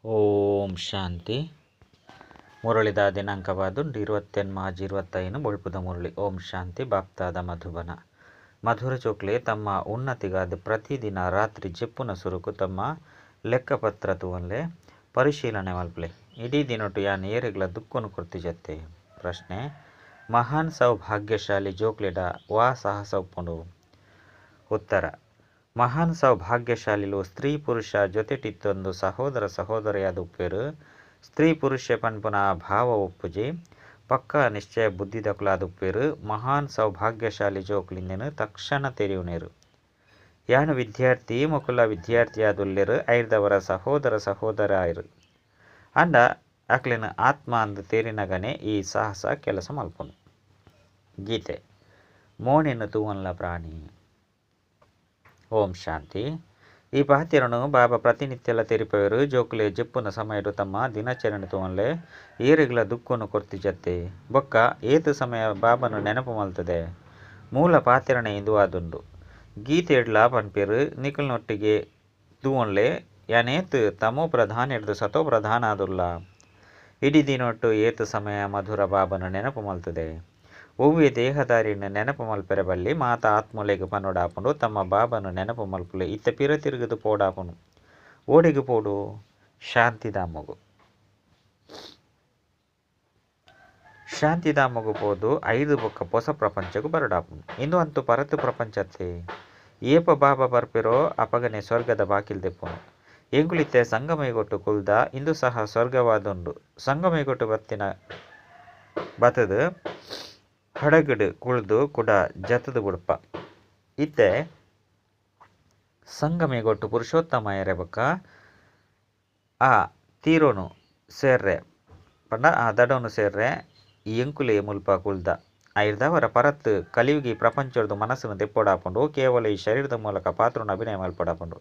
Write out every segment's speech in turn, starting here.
ಓಂ ಶಾಂತಿ. ಮುರಳಿದ ದಿನಾಂಕವಾದುಂಡು 28 March 25 ಬೊಳ್ಪುದ Murali. ಓಂ ಶಾಂತಿ. ಬಾಪ್ತಾದ ಮಧುಬನ ಮಧುರ ಚೋಕ್ಲೆ ತಮ್ಮ ಉನ್ನತಿಗಾದ ಪ್ರತಿದಿನ ರಾತ್ರಿ ಜೆಪ್ಪುನ ಸುರುಕು ತಮ್ಮ ಲೆಕ್ಕಪತ್ರ ತೂವನ್ಲೆ ಪರಿಶೀಲನೆ ಮಲ್ಪಲೆ. ಇಡೀ ದಿನೊಟ್ಟು ಯಾನ್ ಏರೆಗ್ಲ ದುಃಖನು ಕೊರ್ತಿಜತ್ತೆ. ಪ್ರಶ್ನೆ: ಮಹಾನ್ ಸೌಭಾಗ್ಯಶಾಲಿ ಜೋಕ್ಲೆಡ ವಾ ಸಾಹಸ ಉಪ್ಪುಂಡು. ಉತ್ತರ: ಮಹಾನ್ ಸೌಭಾಗ್ಯಶಾಲಿಲು ಸ್ತ್ರೀ ಪುರುಷ ಜೊತೆಟಿತ್ತೊಂದು ಸಹೋದರ ಸಹೋದರಿಯಾದ ಉಪ್ಪೇರು. ಸ್ತ್ರೀ ಪುರುಷ ಪನ್ಪುನ ಭಾವ ಒಪ್ಪುಜಿ ಪಕ್ಕ ನಿಶ್ಚಯ ಬುದ್ಧಿದಕುಲಾದ ಉಪ್ಪೇರು. ಮಹಾನ್ ಸೌಭಾಗ್ಯಶಾಲಿ ಜೋಕ್ಲಿಂದೆನು ತಕ್ಷಣ ತೆರಿಯುನೇರು. ಯಾನು ವಿದ್ಯಾರ್ಥಿ ಮೊಕುಲ ವಿದ್ಯಾರ್ಥಿಯಾದುಲ್ಲೆರು ಐರ್ದವರ ಸಹೋದರ ಸಹೋದರಾಯರು ಅಂಡ ಅಕ್ಲಿನ ಆತ್ಮ ಅಂದು ತೇರಿನಗನೆ ಈ ಸಾಹಸ ಕೆಲಸ ಮಲ್ಪುನು. ಗೀತೆ. ಮೋಣಿನ ತೂವನ್ಲ ಪ್ರಾಣಿ. ಓಂ ಶಾಂತಿ. ಈ ಪಾತಿರನು ಬಾಬಾ ಪ್ರತಿನಿತ್ಯಲ ತೆರಿಪವರು ಜೋಕುಲೆ ಜೆಪ್ಪುನ ಸಮಯಡು ತಮ್ಮ ದಿನಚರಣೆ ತೂವನ್ಲೆ ಏರೆಗ್ಲ ದುಃಖನು ಕೊರ್ತಿಜತ್ತೆ. ಬೊಕ್ಕ ಏತು ಸಮಯ ಬಾಬನು ನೆನಪು ಮಲ್ತದೆ. ಮೂಲ ಪಾತಿರನೆ ಇಂದು ಆದುಂಡು. ಗೀತೆ ಎಡ್ಲ ಪನ್ಪೇರು ನಿಕಲ್ನೊಟ್ಟಿಗೆ ತೂವನ್ಲೆ ಯಾನೇತು ತಮೋ ಪ್ರಧಾನ ಹಿಡ್ದು ಸತೋ ಪ್ರಧಾನ ಆದುಲ್ಲ. ಇಡೀ ದಿನೊಟ್ಟು ಏತು ಸಮಯ ಮಧುರ ಬಾಬನು ನೆನಪು ಮಲ್ತದೆ. ಒವ್ವೆ ದೇಹದಾರಿನ ನೆನಪು ಮಲ್ಪೆರೆ ಬಲ್ಲಿ ಮಾತ ಆತ್ಮಲೆಗ್ ಪನ್ನೊಡಾಪುಂಡು ತಮ್ಮ ಬಾಬನು ನೆನಪು ಮಲ್ಪುಲೆ ಇತ್ತ ಪಿರ ತಿರುಗದು ಪೋಡಾಪುನು. ಓಡಿಗೆ ಪೋಡು ಶಾಂತಿಧಾಮಗು. ಶಾಂತಿಧಾಮಗು ಪೋದು ಐದು ಬೊಕ್ಕ ಹೊಸ ಪ್ರಪಂಚಗೂ ಬರಡಾಪುನು. ಇಂದು ಅಂತೂ ಪರತು ಪ್ರಪಂಚತ್ತೆ ಏಪ ಬಾಬಾ ಬರ್ಪೆರೋ ಅಪಗನೆ ಸ್ವರ್ಗದ ಬಾಕಿಲ್ ದೆಪ್ಪುನು. ಎಂಗುಳಿತ್ತೆ ಸಂಗಮೈಗೊಟ್ಟು ಕುಲ್ದ ಇಂದು ಸಹ ಸ್ವರ್ಗವಾದುಂಡು. ಸಂಗಮೈಗೊಟ್ಟು ಬತ್ತಿನ ಬತದು ಹಡಗಡು ಕುಳ್ದು ಕುಡ ಜತದು ಬುಡ್ಪ. ಇತ್ತೆ ಸಂಗಮೆಗೊಟ್ಟು ಪುರುಷೋತ್ತಮ ಎರೆಬಕ ಆ ತೀರೋನು ಸೇರ್ರೆ ಪಂಡ ಆ ದಡೋನು ಸೇರ್ರೆ ಎಂಕುಲೆ ಮುಲ್ಪ ಕುಳ್ದ ಐರ್ದವರ ಪರತ್ ಕಲಿಯುಗಿ ಪ್ರಪಂಚದ ಮನಸ್ಸನ್ನು ತೆಪ್ಪೋಡಾಪುಂಡು. ಕೇವಲ ಈ ಶರೀರದ ಮೂಲಕ ಪಾತ್ರನ ಅಭಿನಯ ಮಲ್ಪಡಾಪುಂಡು.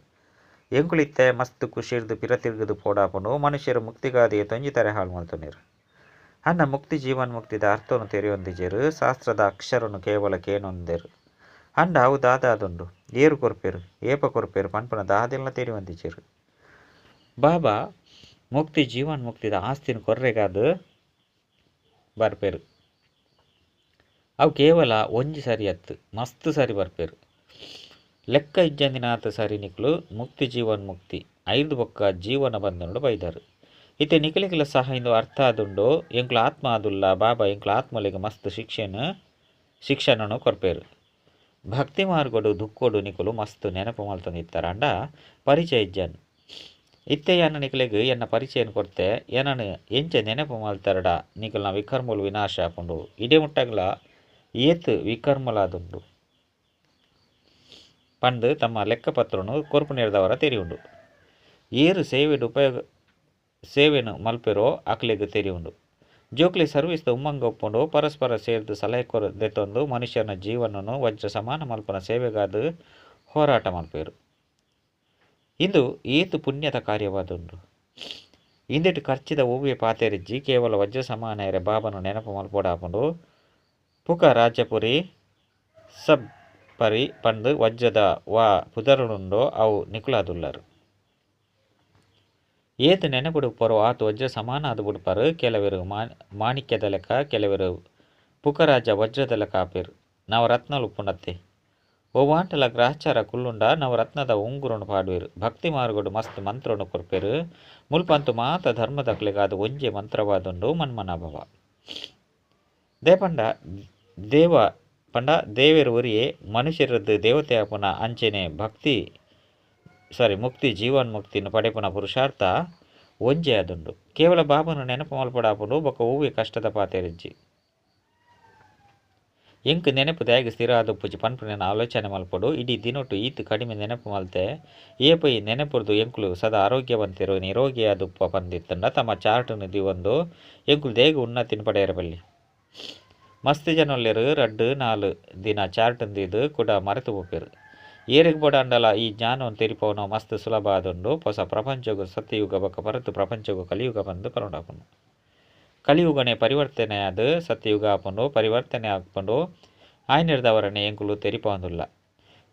ಎಂಕುಲಿತ್ತೆ ಮಸ್ತ್ ಖುಷಿರ್ದು ಪಿರ ತಿರುಗದು ಪೋಡಾಪುಂಡು. ಮನುಷ್ಯರು ಮುಕ್ತಿಗಾದಿಯ ತೊಂಜಿತಾರೆ ಹಾಳು ಮಲ್ತುನೇರು. ಅನ್ನ ಮುಕ್ತಿ ಜೀವನ್ ಮುಕ್ತಿದ ಅರ್ಥವನ್ನು ತೆರೆಯೊಂದಿಜೇರು. ಶಾಸ್ತ್ರದ ಅಕ್ಷರನು ಕೇವಲ ಕೇನೊಂದೇರು ಅಂಡ ಅವು ದಾದಾದುಂಡು. ಏರು ಕೊರ್ಪೇರು ಏಪ ಕೊರ್ಪೇರು ಪನ್ಪುನ ದಾದೆಲ್ಲ ತೆರೆಯೊಂದಿಜೇರು. ಬಾಬಾ ಮುಕ್ತಿ ಜೀವನ್ ಮುಕ್ತಿದ ಆಸ್ತಿನ ಕೊರ್ರೆಗಾದು ಬರ್ಪೇರು. ಅವು ಕೇವಲ ಒಂಜಿ ಸರಿ ಅತ್ತು ಮಸ್ತ್ ಸರಿ ಬರ್ಪೇರು. ಲೆಕ್ಕ ಇಜ್ಜಂದಿನಾಥ ಸರಿ ನಿಕ್ಲು ಮುಕ್ತಿ ಜೀವನ್ ಮುಕ್ತಿ ಐದು ಬೊಕ್ಕ ಜೀವನ ಬಂಧನುಡು ಬೈದರು. ಇತ್ತೆ ನಿಖಲಿಗಲ ಸಹ ಇಂದು ಅರ್ಥ ಆದುಂಡು. ಎಂಕ್ಲ ಆತ್ಮ ಆದುಲ್ಲ ಬಾಬಾ ಎಂಕ್ಲ ಆತ್ಮಲಿಗೆ ಮಸ್ತ್ ಶಿಕ್ಷಣನು ಕೊರ್ಪೇರು. ಭಕ್ತಿ ಮಾರ್ಗೋಡು ದುಃಖೋಡು ನಿಕುಲು ಮಸ್ತ್ ನೆನಪು ಮಲ್ತೊಂದಿತ್ತರ ಅಂಡ ಪರಿಚಯ ಇಜ್ಜನ್. ಇತ್ತೆ ಯಾನ ನಿಕಲಿಗೆ ಎನ್ನ ಪರಿಚಯನ ಕೊಡ್ತೆ ಏನನು ಎಂಚ ನೆನಪು ಮಲ್ತರಡ ನಿಕಲ್ನ ವಿಕರ್ಮುಲು ವಿನಾಶ ಆಪುಂಡು. ಇಡೇ ಮುಟ್ಟಗ್ಲ ಏತು ವಿಕರ್ಮಲಾದುಂಡು ಪಂಡು ತಮ್ಮ ಲೆಕ್ಕಪತ್ರನು ಕೊರ್ಪು ನೇರ್ದವರ ತೆರಿಯುಂಡು. ಏರು ಸೇವೆನು ಮಲ್ಪೆರೋ ಅಕ್ಲೆಗ್ ತೆರಿಯುಂಡು. ಜೋಕ್ಲೆ ಸರ್ವಿಸ್ದ ಉಮ್ಮಂಗ ಒಪ್ಪುಂಡು. ಪರಸ್ಪರ ಸೇರ್ದು ಸಲಹೆ ದೆತ್ತೊಂದು ಮನುಷ್ಯನ ಜೀವನನು ವಜ್ರ ಸಮಾನ ಮಲ್ಪನ ಸೇವೆಗಾದು ಹೋರಾಟ ಮಲ್ಪೇರು. ಇಂದು ಏತು ಪುಣ್ಯದ ಕಾರ್ಯವಾದುಂಡು. ಇಂದಿಟ್ಟು ಖರ್ಚಿದ ಒವ್ವೆ ಪಾತೆರಿಜ್ಜಿ ಕೇವಲ ವಜ್ರ ಸಮಾನ ಎರೆ ಬಾಬನು ನೆನಪು ಮಲ್ಪೋಡಾಪುಂಡು. ಪುಕ ರಾಜ್ಯಪುರಿ ಸಬ್ ಪರಿ ಪಂದು ವಜ್ರದ ವಾ ಪುದರುಂಡೋ ಅವು ನಿಕುಲಾದುಲ್ಲರು. ಏತು ನೆನಪುಡು ಪೊರೋ ಆತು ವಜ್ರ ಸಮಾನ ಅದು ಬುಡ್ಪರು. ಕೆಲವರು ಮಾಣಿಕ್ಯದ ಲೆಕ್ಕ ಕೆಲವರು ಪುಕರಾಜ ವಜ್ರದ ಲೆಕ್ಕ ಆಪೇರು. ನವರತ್ನಲು ಉಪ್ಪುಂಡತ್ತೆ ಒವ್ವಾಂಟಲ ಗ್ರಹಚಾರ ಕುಲ್ಲುಂಡ ನವರತ್ನದ ಉಂಗುರನು ಪಾಡುವೆರು. ಭಕ್ತಿ ಮಾರ್ಗೋಡು ಮಸ್ತ್ ಮಂತ್ರನು ಕೊರ್ಪೇರು. ಮುಲ್ಪಂತು ಮಾತ ಧರ್ಮದಕ್ಲೆಗಾದ ಒಂಜೆ ಮಂತ್ರವಾದುಂಡು ಮನ್ಮನಾಭವ. ದೇಪಂಡ ದೇವ ಪಂಡ ದೇವೇರು ಒರಿಯೇ ಮನುಷ್ಯರದ್ದು ದೇವತೆ ಆಪುನ ಅಂಚೆನೆ ಮುಕ್ತಿ ಜೀವನ್ ಮುಕ್ತಿನ ಪಡೆಪುನ ಪುರುಷಾರ್ಥ ಒಂಜೆ ಆದುಂಡು. ಕೇವಲ ಬಾಬನು ನೆನಪು ಮಲ್ಪಡಾಪುಂಡು ಬೊಕ್ಕ ಹೂವೆ ಕಷ್ಟದ ಪಾತೆರಿಜ್ಜಿ ಎಂಕ್ ನೆನಪು ದಾಯಿಗೆ ಸ್ಥಿರ ಆದುಪ್ಪುಜಿ ಪನ್ಪುನ ಆಲೋಚನೆ ಮಲ್ಪಡು. ಇಡೀ ದಿನೊಟ್ಟು ಈತು ಕಡಿಮೆ ನೆನಪು ಮಲ್ತೆ ಏಪ ಈ ನೆನಪುರ್ದು ಎಂಕುಲು ಸದಾ ಆರೋಗ್ಯವಂತಿರು ನಿರೋಗಿಯಾದುಪ್ಪ ಪಂದಿತ್ತಂಡ ತಮ್ಮ ಚಾರ್ಟನ್ನು ದಿವೊಂದು ಎಂಕುಲು ದೇಗ ಉನ್ನತಿನ ಪಡೆಯರಬಲ್ಲಿ. ಮಸ್ತ್ ಜನೊಲ್ಲೆರು 2-4 ದಿನ ಚಾರ್ಟನ್ ದಿದು ಕೂಡ ಮರೆತು ಹೋಗ್ಪೇರು. ಏರೆಗ್ ಬೋಡಾಂಡಲ ಈ ಜ್ಞಾನವನ್ನು ತೆರಿಪವನು ಮಸ್ತ್ ಸುಲಭ ಆದುಂಡು. ಹೊಸ ಪ್ರಪಂಚಗೂ ಸತ್ಯಯುಗ ಬೊಕ್ಕ ಪರತು ಪ್ರಪಂಚಗೂ ಕಲಿಯುಗ ಬಂದು ಪರೋಡಾಪುಂಡು. ಕಲಿಯುಗನೆ ಪರಿವರ್ತನೆ ಆದು ಸತ್ಯಯುಗ ಆಪುಂಡು. ಪರಿವರ್ತನೆ ಆಪುಂಡು ಆಯ್ನಿಡ್ದವರನ್ನೇ ಎಂಕುಲು ತೆರಿಪವಂದುಲ್ಲ.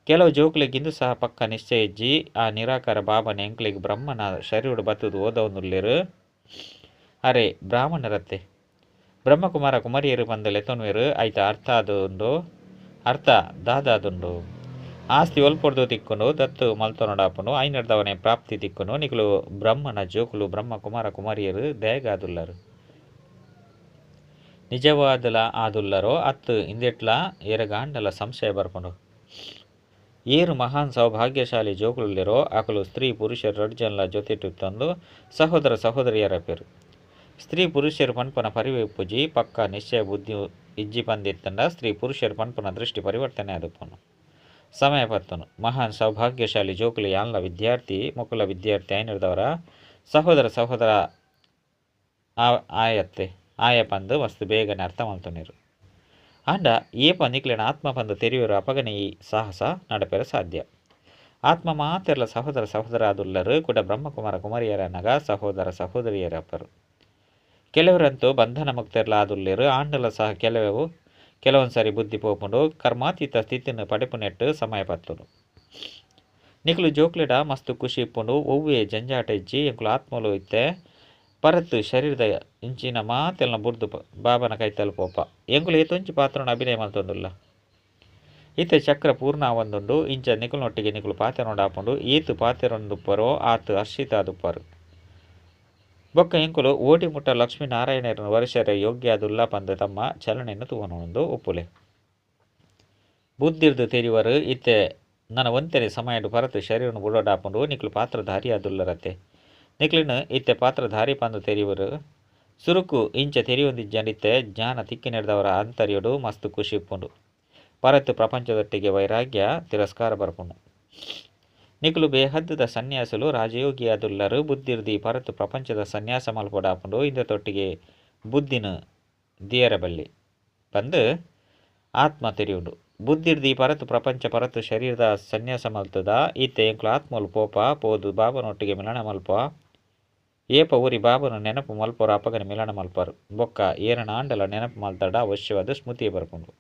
ಕೆಲವು ಜೋಕ್ಲಿಗಿಂದು ಸಹ ಪಕ್ಕ ನಿಶ್ಚಯ ಇಜ್ಜಿ ಆ ನಿರಾಕಾರ ಬಾಬನ ಎಂಕ್ಲಿಗೆ ಬ್ರಹ್ಮನ ಶರೀರ ಬತ್ತದು ಓದವನುಲ್ಲೇರು. ಅರೆ ಬ್ರಾಹ್ಮಣರತ್ತೆ ಬ್ರಹ್ಮಕುಮಾರ ಕುಮಾರಿಯರು ಬಂದ ಲೆತೊನ್ವೇರು ಐತ ಅರ್ಥ ದಾದಾದುಂಡು. ಆಸ್ತಿ ಒಲ್ಪೊಡ್ದು ತಿಕ್ಕುಂಡು ದತ್ತು ಮಲ್ತೊನಡಾಪುಂಡು ಐನಡ್ದವನೆ ಪ್ರಾಪ್ತಿ ತಿಕ್ಕುಂಡು ನಿಕುಲು ಬ್ರಹ್ಮನ ಜೋಕುಲು ಬ್ರಹ್ಮ ಕುಮಾರ ಕುಮಾರಿಯರು ದಯಗಾದುಲ್ಲರು. ನಿಜವಾದಲ ಆದುಲ್ಲರೋ ಅತ್ತು ಇಂದೆಟ್ಲ ಏರಗಾಂಡಲ ಸಂಶಯ ಬರ್ಪುಂಡು. ಏರು ಮಹಾನ್ ಸೌಭಾಗ್ಯಶಾಲಿ ಜೋಕುలుಲ್ಲೆರೋ ಅಕುಲು ಸ್ತ್ರೀ ಪುರುಷರು ರಡ್ಜನ್ಲ ಜೊತೆಟ್ಟು ತಂದು ಸಹೋದರ ಸಹೋದರಿಯರಪೆರು. ಸ್ತ್ರೀ ಪುರುಷರು ಪನ್ಪನ ಪರಿವೆಪ್ಪುಜಿ ಪಕ್ಕ ನಿಶ್ಚಯ ಬುದ್ಧಿ ಇಜ್ಜಿ ಪಂದಿತ್ತಂಡ ಸ್ತ್ರೀ ಪುರುಷರು ಪನ್ಪನ ದೃಷ್ಟಿ ಪರಿವರ್ತನೆ ಆದುಪ್ಪುನು. ಸಮಯ ಪತ್ತನು ಮಹಾನ್ ಸೌಭಾಗ್ಯಶಾಲಿ ಜೋಕುಲು ಯಾನ್ಲ ವಿದ್ಯಾರ್ಥಿ ಮೊಕುಲ ವಿದ್ಯಾರ್ಥಿ ಐನರ್ದವರ ಸಹೋದರ ಆಯ ಪಂದು ಮಸ್ತ್ ಬೇಗನೆ ಅರ್ಥ ಮಲ್ತೊನೆರು. ಆಂಡ ಏಪ ನಿಕ್ಲೆನ ಆತ್ಮ ಪಂದು ತೆರೆಯುವರು ಅಪಗನೆ ಈ ಸಾಹಸ ನಡಪೆರ ಸಾಧ್ಯ. ಆತ್ಮ ಮಾತೆರ್ಲ ಸಹೋದರ ಆದುಲ್ಲರು ಕೂಡ ಬ್ರಹ್ಮಕುಮಾರ ಕುಮಾರಿಯರನಗ ಸಹೋದರ ಸಹೋದರಿಯರಪ್ಪರು. ಕೆಲವರಂತೂ ಬಂಧನ ಮುಕ್ತೆರ್ಲ ಆದುಲ್ಲೇರು ಆಂಡಲ ಸಹ ಕೆಲವೊಂದ್ಸರಿ ಬುದ್ಧಿ ಪೋಪುಂಡು ಕರ್ಮಾತೀತ ಸ್ಥಿತಿನ ಪಡೆಪುನೆಟ್ಟು ಸಮಯ ಪತ್ತುನು. ನಿಕುಲು ಜೋಕ್ಲೆಡ ಮಸ್ತ್ ಖುಷಿ ಇಪ್ಪುಂಡು ಒವ್ವೇ ಜಂಜಾಟ ಇಜ್ಜಿ ಎಂಕುಲು ಆತ್ಮಲು ಇತ್ತೆ ಪರತ್ತು ಶರೀರದ ಇಂಚಿನ ಮಾತೆಲ್ನ ಬುರ್ದು ಬಾಬನ ಕೈತಲು ಪೋಪ ಎಂಕುಲು ಏತೊಂಚಿ ಪಾತ್ರನ ಅಭಿನಯ ಮಲ್ತೊಂದುಲ್ಲ. ಇತ್ತೆ ಚಕ್ರ ಪೂರ್ಣ ಆವೊಂದುಂಡು ಇಂಚ ನಿಕುಲ್ನೊಟ್ಟಿಗೆ ನಿಕುಲು ಪಾತೆರೊಂಡಾಪುಂಡು ಏತು ಪಾತೆರೊಂದುಪ್ಪರೋ ಆತು ಹರ್ಷಿತಾದುಪ್ಪರು. ಬೊಕ್ಕ ಎಂಕುಲು ಓಟಿ ಮುಟ್ಟ ಲಕ್ಷ್ಮೀನಾರಾಯಣರನ್ನು ವರ್ಷರ ಯೋಗ್ಯ ಆದುಲ್ಲ ಪಂದು ತಮ್ಮ ಚಲನೆಯನ್ನು ತೂವನೊಂದು ಉಪ್ಪುಲೆ. ಬುದ್ಧಿರ್ದು ತೆರಿವರು ಇತ್ತೆ ನನ್ನ ಒಂತೆನೆ ಸಮಯಡು ಪರತು ಶರೀರನು ಬುಡೋಡಾಪುಂಡು ನಿಕುಲು ಪಾತ್ರಧಾರಿ ಆದುಲ್ಲರತ್ತೆ. ನಿಕ್ಲಿನ ಇತ್ತೆ ಪಾತ್ರಧಾರಿ ಪಂದು ತೆರಿವರು ಸುರುಕು ಇಂಚ ತೆರಿಯೊಂದಿಜ್ಜಂಡಿತ್ತೆ ಜ್ಞಾನ ತಿಕ್ಕಿನೆಡ್ದವರ ಅಂತರ್ಯಡು ಮಸ್ತ್ ಖುಷಿ ಇಪ್ಪುಂಡು. ಪರತು ಪ್ರಪಂಚದೊಟ್ಟಿಗೆ ವೈರಾಗ್ಯ ತಿರಸ್ಕಾರ ಬರ್ಪುಂಡು. ನಿಕುಲು ಬೇಹದ್ದದ ಸನ್ಯಾಸುಲು ರಾಜಯೋಗಿಯಾದುಲ್ಲರು ಬುದ್ಧಿರ್ದಿ ಪರತು ಪ್ರಪಂಚದ ಸನ್ಯಾಸ ಮಲ್ಪೊಡಾಪುಂಡು ಇಂದತೊಟ್ಟಿಗೆ ಬುದ್ಧಿನ ದಿಯರಬಲ್ಲಿ ಪಂದು ಆತ್ಮ ತೆರಿಯುಂಡು. ಬುದ್ಧಿರ್ದಿ ಪರತು ಪ್ರಪಂಚ ಪರತು ಶರೀರದ ಸನ್ಯಾಸ ಮಲ್ತದ ಈತೆ ಎಂಕುಲು ಆತ್ಮಲು ಪೋಪ ಪೋದು ಬಾಬನೊಟ್ಟಿಗೆ ಮಿಲನ ಮಲ್ಪ ಏಪ ಊರಿ ಬಾಬನ ನೆನಪು ಮಲ್ಪೋರು ಅಪಗನೆ ಮಿಲನ ಮಲ್ಪರು. ಬೊಕ್ಕ ಏರನ ಆಂಡಲ ನೆನಪು ಮಲ್ತಡ ಅವಶ್ಯವಾದ ಸ್ಮೃತಿ ಬರ್ಪುಂಡು.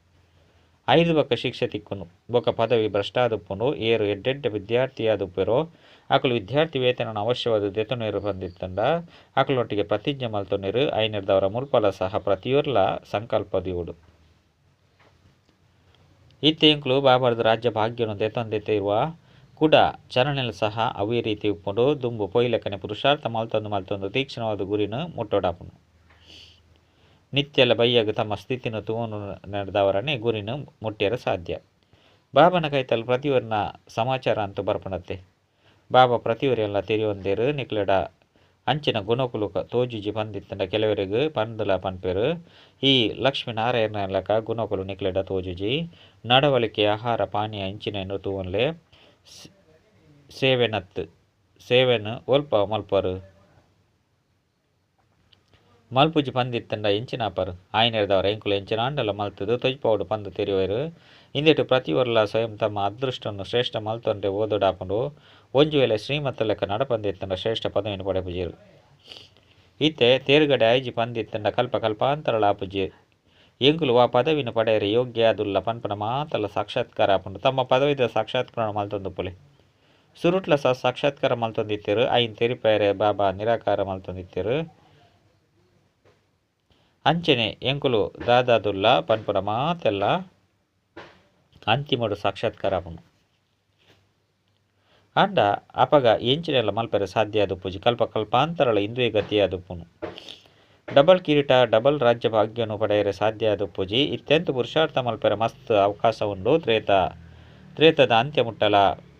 5 ಬೊಕ್ಕ ಶಿಕ್ಷೆ ತಿಕ್ಕುನು ಬೊಕ್ಕ ಪದವಿ ಭ್ರಷ್ಟಾದುಪ್ಪುಂಡು ಏರು ಎಡ್ಡೆಡ್ಡೆ ವಿದ್ಯಾರ್ಥಿಯಾದುಪ್ಪೆರೋ ಅಕುಲು ವಿದ್ಯಾರ್ಥಿ ವೇತನನ ಅವಶ್ಯವಾದ ದೆತೊನೇರು ಬಂದಿತ್ತಂಡ ಅಕುಲೊಟ್ಟಿಗೆ ಪ್ರತಿಜ್ಞೆ ಮಲ್ತೊನೆರು ಐನರ್ದವರ ಮುಲ್ಪಲ ಸಹ ಪ್ರತಿಯೊರ್ಲ ಸಂಕಲ್ಪದಿಯುಡು. ಇತ್ತೆ ಎಂಕುಲು ಬಾಬಾರ್ದು ರಾಜ್ಯ ಭಾಗ್ಯನು ದೆತೊಂದೆತೆ ಇರುವ ಕೂಡ ಚಲನೆಲು ಸಹ ಅವೇ ರೀತಿ ಉಪ್ಪುಂಡು ದುಂಬು ಪೊಯ್ಲೆಕ್ಕನೆ ಪುರುಷಾರ್ಥ ಮಲ್ತೊಂದು ತೀಕ್ಷ್ಣವಾದ ಗುರಿನು ಮುಟ್ಟೋಡಾಪುಂಡು. ನಿತ್ಯಲ ಬಯ್ಯಗ ತಮ್ಮ ಸ್ಥಿತಿನ ತೂವನು ನಡೆದವರನ್ನೇ ಗುರಿನು ಮುಟ್ಟಿಯರ ಸಾಧ್ಯ. ಬಾಬನ ಕೈತಲು ಪ್ರತಿಯೊರ್ನ ಸಮಾಚಾರ ಅಂತೂ ಬರ್ಪಣತ್ತೆ. ಬಾಬಾ ಪ್ರತಿಯೊರೆಲ್ಲ ತೆರಿಯೊಂದೇರು ನಿಕ್ಲೆಡ ಅಂಚಿನ ಗುಣಕುಲು ತೋಜುಜಿ ಪಂದಿತ್ತಂಡ ಕೆಲವರಿಗೂ ಪಂದಲ ಪನ್ಪೆರು ಈ ಲಕ್ಷ್ಮೀನಾರಾಯಣ ಲಕ ಗುಣಕುಲು ನಿಕ್ಲೆಡ ತೋಜುಜಿ ನಡವಳಿಕೆ ಆಹಾರ ಪಾನೀಯ ಇಂಚಿನ ತೂವನ್ಲೆ ಸೇವೆನು ಒಲ್ಪ ಮಲ್ಪರು ಮಲ್ಪುಜಿ ಪಂದಿತ್ತಂಡ ಎಂಚಿನಾಪರು ಆಯ್ನೆರ್ದವರ ಎಂಕುಲು ಎಂಚಿನ ಆಂಡಲ ಮಲ್ತದು ತೊಜ್ಪೌಡು ಪಂದು ತೆರಿಯುವರು ಇಂದೆಟು ಪ್ರತಿಯೊರ್ಲ ಸ್ವಯಂ ತಮ್ಮ ಅದೃಷ್ಟನ್ನು ಶ್ರೇಷ್ಠ ಮಲ್ತೊಂಡೆ ಓದೋಡಾಪುಂಡು ಒಂಜು ವೇಳೆ ಶ್ರೀಮಂತ ಲೆಕ್ಕ ನಡಪಂದಿತ್ತಂಡ ಶ್ರೇಷ್ಠ ಪದವಿಯನ್ನು ಪಡೆಪುಜೀರು. ಇತ್ತೆ ತೇರುಗಡೆ ಆಯ್ಜಿ ಪಂದಿತ್ತಂಡ ಕಲ್ಪಾಂತರಳ ಆಪುಜಿ ಎಂಕುಲು ಆ ಪದವಿನ ಪಡೆಯರೆ ಯೋಗ್ಯ ಆದುಲ್ಲ ಪನ್ಪನ ಮಾತಲ್ಲ ಸಾಕ್ಷಾತ್ಕಾರ ಆಪುಂಡು ತಮ್ಮ ಪದವಿದ ಸಾಕ್ಷಾತ್ಕಾರ ಮಲ್ತೊಂದುಪ್ಪುಲೆ. ಸುರುಟ್ಲ ಸಹ ಸಾಕ್ಷಾತ್ಕಾರ ಮಲ್ತೊಂದಿತ್ತೆರು ಐನ್ ತೆರಿಪೇರೆ ಬಾಬಾ ನಿರಾಕಾರ ಮಲ್ತೊಂದಿತ್ತೆರು ಅಂಚನೆ ಎಂಕುಲು ದಾದಾದುಲ್ಲ ಪನ್ಪುನ ಮಾತೆಲ್ಲ ಅಂತಿಮಡು ಸಾಕ್ಷಾತ್ಕಾರ ಆಪುಂಡು. ಆಂಡ ಅಪಗ ಎಂಚಿನೆಲ್ಲ ಮಲ್ಪೆರೆ ಸಾಧ್ಯ ಆದುಪ್ಪುಜಿ ಕಲ್ಪಾಂತರಳ ಇಂದುವೆ ಗತಿಯಾದುಪ್ಪುನು. ಡಬಲ್ ಕಿರೀಟ ಡಬಲ್ ರಾಜ್ಯ ಭಾಗ್ಯನು ಪಡೆಯರೆ ಸಾಧ್ಯ ಆದುಪ್ಪುಜಿ ಇತ್ತೆಂತು ಪುರುಷಾರ್ಥ ಮಲ್ಪೆರೆ ಮಸ್ತ್ ಅವಕಾಶ ಉಂಡು. ತ್ರೇತದ ಅಂತ್ಯ ಮುಟ್ಟಲ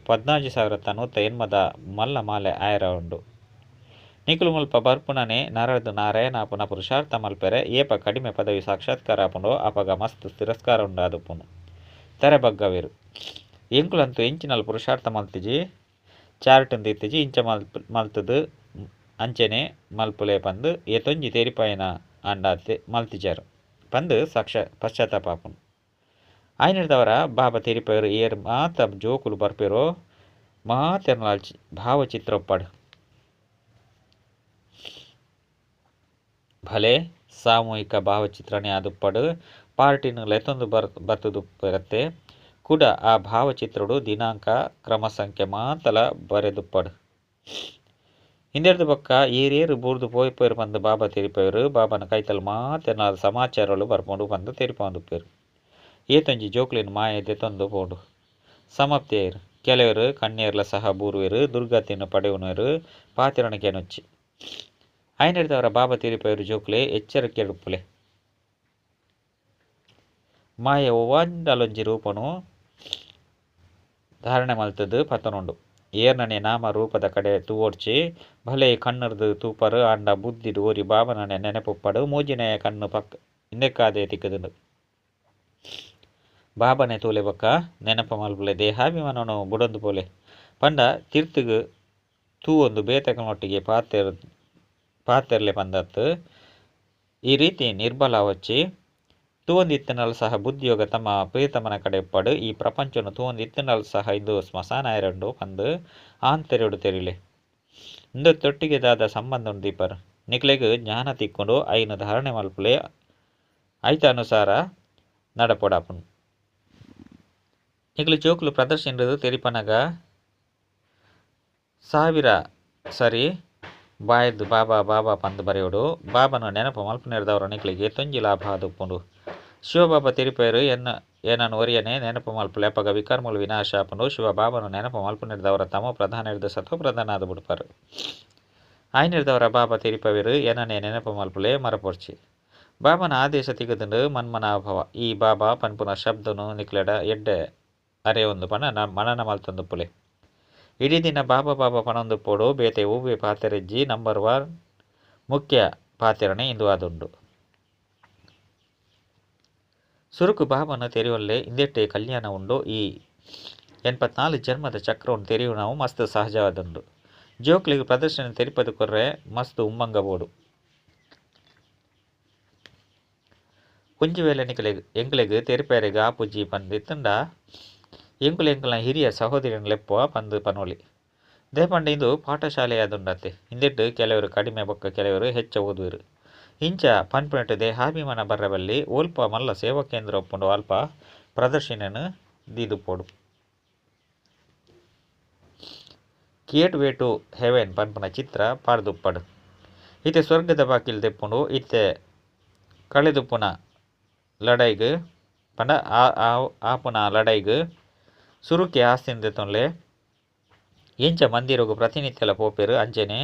14,000 ತನೂತ ಎನ್ಮದ ಮಲ್ಲ ಮಾಲೆ ಆಯರ ಉಂಡು. ನಿಕುಲು ಮುಲ್ಪ ಬರ್ಪುನನೆ ನರದು ನಾರಾಯಣಾಪುನ ಪುರುಷಾರ್ಥ ಮಲ್ಪೆರೆ ಏಪ ಕಡಿಮೆ ಪದವಿ ಸಾಕ್ಷಾತ್ಕಾರ ಆಪುಂಡು ಅಪಗ ಮಸ್ತ್ ತಿರಸ್ಕಾರ ಉಂಡಾದುಪ್ಪುನು. ತೆರೆ ಬಗ್ಗವೆರು ಎಂಕುಲಂತೂ ಎಂಚಿನಲ್ಲ ಪುರುಷಾರ್ಥ ಮಲ್ತಿಜಿ ಚಾರ್ಟನ್ ದಿತ್ತಿಜಿ ಇಂಚ ಮಲ್ತದು ಅಂಚನೆ ಮಲ್ಪುಲೆ ಪಂದು ಏತೊಂಜಿ ತೆರಿಪಾಯನ ಅಂಡಾತೆ ಮಲ್ತಿಜಾರು ಪಂದು ಪಶ್ಚಾತ್ತಾಪ ಆಪುಂಡು. ಆಯ್ನರ್ದವರ ಬಾಬಾ ತೆರಿಪೇರು ಏರ್ ಮಾತ ಜೋಕುಲು ಬರ್ಪೆರೋ ಮಾತೆರ್ನ ಭಾವಚಿತ್ರ ಒಪ್ಪಡು ಭಲೆ ಸಾಮೂಹಿಕ ಭಾವಚಿತ್ರನೇ ಆದುಪ್ಪಡು ಪಾರ್ಟಿನ ಲೆತೊಂದು ಬರ್ತದು ಬರತ್ತೆ ಕೂಡ ಆ ಭಾವಚಿತ್ರಡು ದಿನಾಂಕ ಕ್ರಮ ಸಂಖ್ಯೆ ಮಾತಲ ಬರೆದುಪ್ಪಡು. ಹಿಂದೆರ್ದು ಪಕ್ಕ ಏರೇರು ಬೂರ್ದು ಪೋಯ್ಪೇರು ಬಂದು ಬಾಬಾ ತೆರಿಪೇರು ಬಾಬಾನ ಕೈತಲ್ ಮಾತೆನಾದ ಸಮಾಚಾರಗಳು ಬರ್ಕೊಂಡು ಬಂದು ತೆರಿಪೊಂದುಪ್ಪೇರು. ಏತೊಂಜಿ ಜೋಕ್ಲಿನ ಮಾಯದೆ ತಂದು ಪೋಂಡು ಸಮಾಪ್ತಿಯರು. ಕೆಲವರು ಕಣ್ಣೀರ್ಲ ಸಹ ಬೂರುವೆರು, ದುರ್ಗತಿನ ಪಡೆಯುವವರು ಪಾತಿರಣಕ್ಕೆ ನೊಚ್ಚಿ ಐನೆಡ್ದವರ ಬಾಬಾ ತಿರಿಪೇರು ಜೋಕ್ಲೆ ಎಚ್ಚರಿಕೆ ಡುಪ್ಪುಲೆ. ಮಾಯ ಒಂದಲೊಂಜಿ ರೂಪನು ಧಾರಣೆ ಮಲ್ತದ್ದು ಪತನುಂಡು. ಏರ್ನನೆ ನಾಮ ರೂಪದ ಕಡೆ ತೂವೋಡ್ಚಿ ಭಲೆ ಕಣ್ಣರ್ದು ತೂಪರು ಆಂಡ ಬುದ್ಧಿಡು ಓರಿ ಬಾಬನನೆ ನೆನಪುಪ್ಪಡು ಮೂಜಿನೆಯ ಕಣ್ಣು ಪಕ್ಕ ಹಿಂದೆಕ್ಕಾದೆ ತಿಕ್ಕದುಂಡು. ಬಾಬನೆ ತೂಲೆ ಬಕ್ಕ ನೆನಪ ಮಲ್ಪುಲೆ ದೇಹಾಭಿಮಾನನು ಬುಡೊಂದು ಪೋಲೆ ಪಂಡ ತಿರ್ತುಗು ತೂ ಒಂದು ಬೇತಕನೊಟ್ಟಿಗೆ ಪಾತೆರ್ಲೆ ಪಂದತ್ತು. ಈ ರೀತಿ ನಿರ್ಬಲ ವಚ್ಚಿ ತೂವೊಂದು ಇತ್ತನಲ್ ಸಹ ಬುದ್ಧಿಯೋಗ ತಮ್ಮ ಪ್ರೀತಮನ ಕಡೆ ಪಡು ಈ ಪ್ರಪಂಚನು ತೂವೊಂದು ಇತ್ತನಲ್ ಸಹ ಇಂದು ಸ್ಮಶಾನ ಎರಡು ಪಂದು ಆಂತೆರೆಡು ತೆರಿಲೆ ಇಂದು ತೊಟ್ಟಿಗೆ ದಾದ ಸಂಬಂಧ ದೀಪರು ನಿಕ್ಲೆಗ್ ಜ್ಞಾನ ತಿಕ್ಕೊಂಡು ಐನು ಧಾರಣೆ ಮಲ್ಪುಲೆ ಐತ ಅನುಸಾರ ನಡಪೊಡಾಪುನು. ನಿಕ್ಲು ಜೋಕ್ಲು ಪ್ರದರ್ಶನದು ತೆರಿಪನಗ ಸಾವಿರ ಸರಿ ಬಾಯ್ದು ಬಾಬಾ ಬಾಬಾ ಪಂದು ಬರೆಯೋಡು ಬಾಬನ ನೆನಪು ಮಲ್ಪುನೆರ್ದವರ ನಿಕ್ಲಿಗೆ ತೊಂಜಿ ಲಾಭ ಆದುಪ್ಪುಂಡು. ಶಿವಬಾಬಾ ತೆರಿಪೇರು ಏನನ್ನು ಒರಿಯನೆ ನೆನಪು ಮಲ್ಪುಲೆ ಅಪ್ಪಗ ವಿಕರ್ಮುಲು ವಿನಾಶ ಆಪುಂಡು. ಶಿವ ಬಾಬನು ನೆನಪು ಮಲ್ಪುನೆರ್ದವರ ತಮೋ ಪ್ರಧಾನ ಹಿಡಿದು ಸತೋ ಪ್ರಧಾನ ಆದು ಬಿಡ್ಪಾರು. ಆಯ್ನಿರ್ದವರ ಬಾಬಾ ತೆರಿಪವೇರು ಏನನ್ನೇ ನೆನಪು ಮಲ್ಪುಲೆ ಮರಪೊರ್ಚಿ ಬಾಬನ ಆದೇಶ ತಿಗದುಂಡು ಮನ್ಮನಾಭವ ಈ ಬಾಬಾ ಪನ್ಪುನ ಶಬ್ದನು ನಿಕ್ಲೆಡ ಎಡ್ಡೆ ಅರೆ ಒಂದು ಪಣ ಮನನ ಮಲ್ತೊಂದುಪ್ಪುಲೆ. ಇಡೀ ದಿನ ಬಾಬಾ ಬಾಬಾ ಪಣೊಂದು ಪೋಡು ಬೇತೆ ಹೂವೆ ಪಾತೆರೆಜ್ಜಿ ನಂಬರ್ 1 ಮುಖ್ಯ ಪಾತೆರಣೆ ಇಂದು ಆದುಂಡು. ಸುರುಕು ಬಾಬನ ತೆರೆಯೊಲ್ಲೆ ಇಂದೆಟ್ಟೆ ಕಲ್ಯಾಣ ಉಂಡು. ಈ 84 ಜನ್ಮದ ಚಕ್ರವನ್ನು ತೆರೆಯು ನಾವು ಮಸ್ತ್ ಸಹಜವಾದುಂಡು. ಜೋಕ್ಲಿಗೆ ಪ್ರದರ್ಶನ ತೆರಿಪದು ಕೊರ್ರೆ ಮಸ್ತ್ ಉಮ್ಮಂಗ ಬೋಡು. ಕುಂಜಿ ವೇಳೆ ಎಂಕ್ಲೆಗ್ ತೆರಿಪೇರೆಗ ಆಪುಜಿ ಪಂದಿತ್ತುಂಡ ಎಂಕುಲು ಎಂಕಲ್ನ ಹಿರಿಯ ಸಹೋದರಿನ ಲೆಪ್ಪುವ ಪಂದು ಪನೋಲಿ ದೇಪಂಡ ಇಂದು ಪಾಠಶಾಲೆಯಾದುಂಡತೆ. ಇಂದೆಟ್ಟು ಕೆಲವರು ಕಡಿಮೆ ಬೊಕ್ಕ ಕೆಲವರು ಹೆಚ್ಚ ಓದುವರು. ಇಂಚ ಪನ್ಪುನೆಟ್ಟು ದೇಹಾಭಿಮಾನ ಬರ್ರಬಲ್ಲಿ ಓಲ್ಪ ಮಲ್ಲ ಸೇವಾ ಕೇಂದ್ರ ಒಪ್ಪುಂಡು ಅಲ್ಪ ಪ್ರದರ್ಶನನು ದೀದುಪೋಡು. ಗೇಟ್ ವೇ ಟು ಹೆವೆನ್ ಪನ್ಪುನ ಚಿತ್ರ ಪಾಡ್ದುಪ್ಪಡು. ಇತ್ತೆ ಸ್ವರ್ಗದ ಬಾಕಿಲು ತೆಪ್ಪುಂಡು ಇತ್ತೆ ಕಳೆದುಪುನ ಲಡೈಗ್ ಪಂಡ ಆಪುನ ಲಡೈಗ್ ಸುರುಕೆ ಆಸ್ತಿಂದ ತೊಂಲೆ ಎಂಚ ಮಂದಿರೋಗು ಪ್ರತಿನಿತ್ಯಲ ಪೋಪೆರು ಅಂಚೆನೆ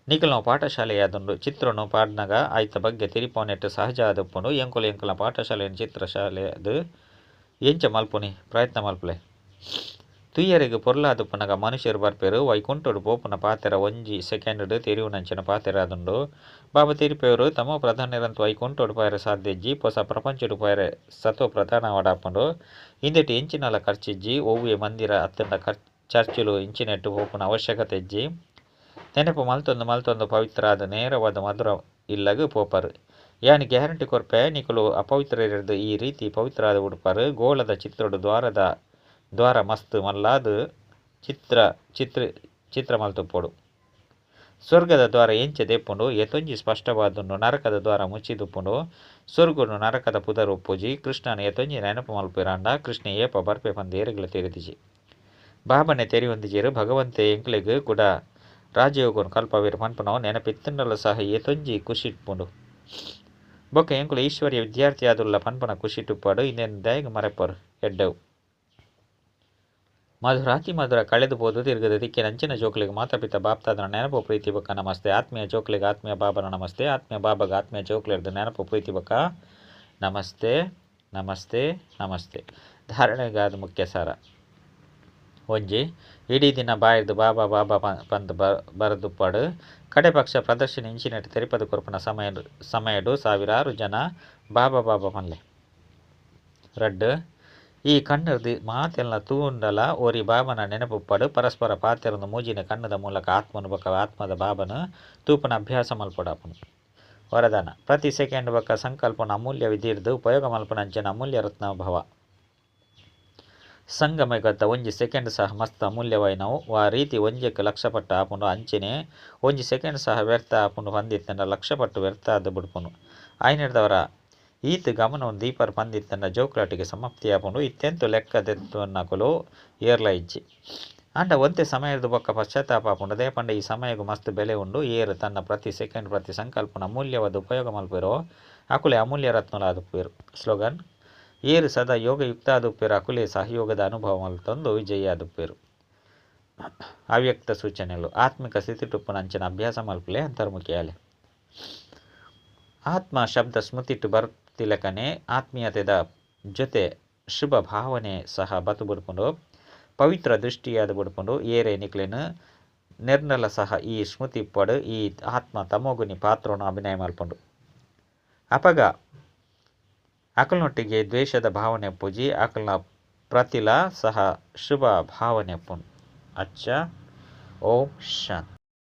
ನಿಖಲ್ನ ಪಾಠಶಾಲೆಯಾದುಂಡು. ಚಿತ್ರನು ಪಾಡ್ನಗ ಆಯ್ತ ಬಗ್ಗೆ ತಿರಿಪೋನೆಟ್ಟು ಸಹಜ ಆದುಪ್ಪುಂಡು. ಎಂಕುಲ ಪಾಠಶಾಲೆಯ ಚಿತ್ರಶಾಲೆ ಅದು ಎಂಚ ಮಲ್ಪುನಿ ಪ್ರಯತ್ನ ಮಲ್ಪುಲೆ ತುಯ್ಯರಿಗೆ ಪೊರ್ಲಾದುಪ್ಪುನಗ ಮನುಷ್ಯರು ಬರ್ಪೇರು ವೈಕುಂಠಡು ಪೋಪುನ ಪಾತೆರ 1 ಸೆಕೆಂಡ್ ತೆರಿಯುನಂಚಿನ ಪಾತೆರ ಆದುಂಡು. ಬಾಬಾ ತಿರಿಪೇವರು ತಮೋ ಪ್ರಧಾನರಂತ ವೈಕುಂಠಡು ಪೈರ ಸಾಧ್ಯಜ್ಜಿ ಹೊಸ ಪ್ರಪಂಚಡು ಪೈರ ಸತೋ ಪ್ರಧಾನ ವಡಾಪುಂಡು. ಇಂದೆಟ್ಟು ಎಂಚಿನಲ ಖರ್ಚಿಜ್ಜಿ ಒವ್ವೆ ಮಂದಿರ ಅತ್ತಂಡ ಚರ್ಚಿಲು ಇಂಚಿನೆಟ್ಟು ಪೋಪುನ ಅವಶ್ಯಕತೆ ಇಜ್ಜಿ ನೆನಪು ಮಲ್ತೊಂದು ಪವಿತ್ರ ಆದ ನೇರವಾದ ಮಧುರ ಇಲ್ಲಗ್ ಪೋಪರು. ಯಾನಿ ಗ್ಯಾರಂಟಿ ಕೊರ್ಪೆ ನಿಕುಲು ಅಪವಿತ್ರರಿರ್ದು ಈ ರೀತಿ ಪವಿತ್ರ ಆದ ಉಡುಪರು. ಗೋಳದ ಚಿತ್ರಡು ದ್ವಾರ ಮಸ್ತ್ ಮಲ್ಲಾದು ಚಿತ್ರ ಮಲ್ತುಪ್ಪೋಡು. ಸ್ವರ್ಗದ ದ್ವಾರ ಎಂಚ ದೆಪ್ಪುಂಡು ಎತೊಂಜಿ ಸ್ಪಷ್ಟವಾದುಂಡು. ನರಕದ ದ್ವಾರ ಮುಚ್ಚಿದುಪ್ಪುಂಡು. ಸ್ವರ್ಗುಡು ನರಕದ ಪುದರ್ ಉಪ್ಪುಜಿ ಕೃಷ್ಣನ ಎತೊಂಜಿ ನೆನಪು ಮಲ್ಪುರಾಂಡ ಕೃಷ್ಣ ಏಪ ಬರ್ಪೆ ಪಂದು ಏರುಗಳ ತೆರೆದಿಜಿ ಬಾಬನೆ ತೆರಿಯೊಂದಿಜೇರು ಭಗವಂತೆ ಎಂಕ್ಲೆಗ್ ಕೂಡ ರಾಜಯೋಗನು ಕಲ್ಪವೇರು ಪನ್ಪುನವು ನೆನಪಿತ್ತುಂಡಲ ಸಹ ಏತೊಂಜಿ ಖುಷಿಟ್ಪುಂಡು. ಬೊಕ್ಕ ಎಂಕುಲು ಈಶ್ವರ್ಯ ವಿದ್ಯಾರ್ಥಿ ಆದುಲ್ಲ ಪನ್ಪುನ ಖುಷಿಟುಪ್ಪಡು. ಇನ್ನೇನು ದಯಗ ಮರೆಪರು ಎಡ್ಡವು ಮಧುರಾತಿ ಮಧುರ ಕಳೆದು ಬೋದು ತಿರುಗದ ದಿಕ್ಕಿನ ಅಂಚಿನ ಜೋಕ್ಲಿಗೆ ಮಾತಾಪಿತ ಬಾಪ್ತಾದನ ನೆನಪು ಪ್ರೀತಿ ಬಕ್ಕ ನಮಸ್ತೆ. ಆತ್ಮೀಯ ಜೋಕ್ಲಿಗೆ ಆತ್ಮೀಯ ಬಾಬನ ನಮಸ್ತೆ. ಆತ್ಮೀಯ ಬಾಬಾಗ ಆತ್ಮೀಯ ಜೋಕ್ಲಿರ್ದು ನೆನಪು ಪ್ರೀತಿ ಬಕ್ಕ ನಮಸ್ತೆ ನಮಸ್ತೆ ನಮಸ್ತೆ. ಧಾರಣೆಗಾದ ಮುಖ್ಯ ಸಾರ ಒಂಜಿ ಇಡೀ ದಿನ ಬಾಯಿರ್ದು ಬಾಬಾ ಬಾಬಾ ಪಂದು ಬರದುಪ್ಪಡು. ಕಡೆ ಪಕ್ಷ ಪ್ರದರ್ಶನ ಇಂಚಿನೆಟ್ಟು ತೆರಿಪದು ಕೊರ್ಪುನ ಸಮಯಡು ಸಾವಿರಾರು ಜನ ಬಾಬಾ ಬಾಬಾ ಪನ್ಲೆ ರಡ್ಡು ಈ ಕಣ್ಣರ್ದು ಮಾತೆಲ್ಲ ತೂಂಡಲ ಓರಿ ಬಾಬನ ನೆನಪುಪ್ಪಡು. ಪರಸ್ಪರ ಪಾತೆರೊಂದು ಮೂಜಿನ ಕಣ್ಣದ ಮೂಲಕ ಆತ್ಮನು ಬೊಕ್ಕ ಆತ್ಮದ ಬಾಬನು ತೂಪನ ಅಭ್ಯಾಸ ಮಲ್ಪೊಡಾಪುನು. ವರದಾನ ಪ್ರತಿ ಸೆಕೆಂಡ್ ಬೊಕ್ಕ ಸಂಕಲ್ಪನ ಅಮೂಲ್ಯ ವಿಧಿರ್ದು ಉಪಯೋಗ ಮಲ್ಪನಂಚಿನ ಅಮೂಲ್ಯ ರತ್ನ ಭವ. ಸಂಗಮಗತ ಒಂಜಿ ಸೆಕೆಂಡ್ ಸಹ ಮಸ್ತ್ ಅಮೂಲ್ಯವಾಯಿನವು ವಾ ರೀತಿ ಒಂಜೆಕ್ ಲಕ್ಷಪಟ್ಟ ಆಪುಂಡು. ಅಂಚೆನೆ ಒಂಜಿ ಸೆಕೆಂಡ್ ಸಹ ವ್ಯರ್ಥ ಆಪುಂಡು ಪಂದಿತ್ತಂಡ ಲಕ್ಷಪಟ್ಟು ವ್ಯರ್ಥ ಆದು ಬಿಡ್ಪುನು. ಆಯ್ನಿಡ್ದವರ ಈತ ಗಮನವನ್ನು ದೀಪರ ಪಂದಿತ್ತನ್ನ ಜೋಕ್ಲಾಟಿಗೆ ಸಮಾಪ್ತಿಯಾಪುಂಡು ಇತ್ತೆಂತು ಲೆಕ್ಕದೆತ್ತುವನ್ನಕುಲು ಏರ್ಲ ಇಜ್ಜಿ ಅಂಡ ಒಂತೆ ಸಮಯದ ಬೊಕ್ಕ ಪಶ್ಚಾತ್ತಾಪ ಆಪುಂಡು ದೇಪಂಡ ಈ ಸಮಯಗೂ ಮಸ್ತ್ ಬೆಲೆ ಉಂಡು ಏರು ತನ್ನ ಪ್ರತಿ ಸೆಕೆಂಡ್ ಪ್ರತಿ ಸಂಕಲ್ಪನ ಅಮೂಲ್ಯವಾದ ಉಪಯೋಗ ಮಲ್ಪೆರೋ ಅಕುಲೆ ಅಮೂಲ್ಯ ರತ್ನಲಾದುಪ್ಪೇರು. ಸ್ಲೋಗನ್: ಏರು ಸದಾ ಯೋಗಯುಕ್ತಾದುಪ್ಪೇರು ಅಕುಲೆ ಸಹಯೋಗದ ಅನುಭವ ಮಲ್ತೊಂದು ವಿಜಯಿಯಾದುಪ್ಪೇರು. ಅವ್ಯಕ್ತ ಸೂಚನೆಗಳು: ಆತ್ಮಿಕ ಸ್ಥಿತಿಟುಪ್ಪುನ ಅಂಚಿನ ಅಭ್ಯಾಸ ಮಲ್ಪಲೆ ಅಂತರ್ಮುಖಿಯಾಲೆ. ಆತ್ಮ ಶಬ್ದ ಸ್ಮೃತಿಟ್ಟು ಬರ್ತಿಲಕನೆ ಆತ್ಮೀಯತೆದ ಜೊತೆ ಶುಭ ಭಾವನೆ ಸಹ ಬತು ಬಿಡ್ಕೊಂಡು ಪವಿತ್ರ ದೃಷ್ಟಿಯಾದ ಬಿಡ್ಕೊಂಡು ಏರೆ ನಿಕ್ಲೆನು ನಿರ್ನಲ ಸಹ ಈ ಸ್ಮೃತಿ ಪಡು ಈ ಆತ್ಮ ತಮೋಗುನಿ ಪಾತ್ರವನ್ನು ಅಭಿನಯ ಮಲ್ಪಂಡು ಅಪಗ ಅಕಲ್ನೊಟ್ಟಿಗೆ ದ್ವೇಷದ ಭಾವನೆ ಪೂಜಿ ಅಕಲ್ನ ಪ್ರತಿಲ ಸಹ ಶುಭ ಭಾವನೆ ಪುಂಡು. ಅಚ್ಚ. ಓಂ ಶಾಂತಿ.